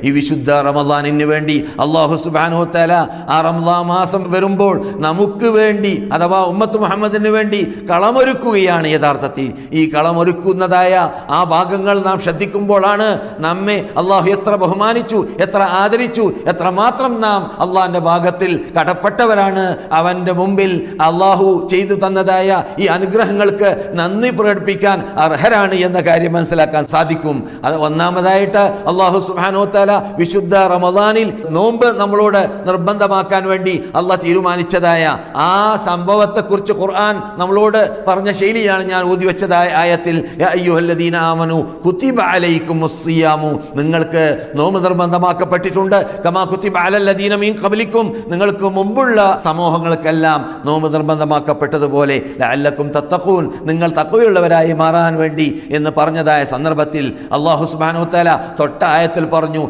ഈ വിശുദ്ധ റമദാനിന് വേണ്ടി അല്ലാഹു സുബ്ഹാനഹു വ തആല ആ റമദാൻ മാസം വരുമ്പോൾ നമുക്ക് വേണ്ടി അഥവാ ഉമ്മത്ത് മുഹമ്മദിന് വേണ്ടി കളമൊരുക്കുകയാണ്. യഥാർത്ഥത്തിൽ ഈ കളമൊരുക്കുന്നതായ ആ ഭാഗങ്ങൾ നാം ശ്രദ്ധിക്കുമ്പോഴാണ് നമ്മെ അള്ളാഹു എത്ര ബഹുമാനിച്ചു, എത്ര ആദരിച്ചു, എത്ര മാത്രം നാം അള്ളാഹിൻ്റെ ഭാഗത്തിൽ കടപ്പെട്ടവരാണ്. അവൻ്റെ മുമ്പിൽ അള്ളാഹു ചെയ്തു തന്നതായ ഈ അനുഗ്രഹങ്ങൾക്ക് നന്ദി പ്രകടിപ്പിക്കാൻ അർഹരാണ് എന്ന കാര്യം മനസ്സിലാക്കാൻ സാധിക്കും. അത് ഒന്നാമതായിട്ട് അള്ളാഹു സുബ്ഹാനഹു വ തആല വിശുദ്ധ റമദാനിൽ നോമ്പ് നമ്മളോട് നിർബന്ധമാക്കാൻ വേണ്ടി അള്ളാഹ് തീരുമാനിച്ചതായ ആ സംഭവത്തെക്കുറിച്ച് ഖുർആൻ നമ്മളോട് പറഞ്ഞ ശൈലിയാണ് ഞാൻ ഓതി വെച്ചതായ ആയത്തിൽ യാ അയ്യുഹല്ലദീന ആമനു കുതിബ അലൈക്കുമുസ് സിയാമു, നിങ്ങൾക്ക് നോമ്പ് നിർബന്ധമാക്കപ്പെട്ടിട്ടുണ്ട്. കമാ കുതിബ അലല്ലദീന മിൻ ഖബ്ലിക്കും, നിങ്ങൾക്ക് മുമ്പുള്ള സമൂഹങ്ങൾക്കെല്ലാം നോമ്പ് നിർബന്ധമാക്കപ്പെട്ടതുപോലെ ലഅല്ലക്കും തത്തഖൂൻ, നിങ്ങൾ തഖ്വയുള്ളവരായി മാറാൻ വേണ്ടി എന്ന് പറഞ്ഞതായ സന്ദർഭത്തിൽ അല്ലാഹു സുബ്ഹാനഹു വ തആല തൊട്ട ആയത്തിൽ പറഞ്ഞു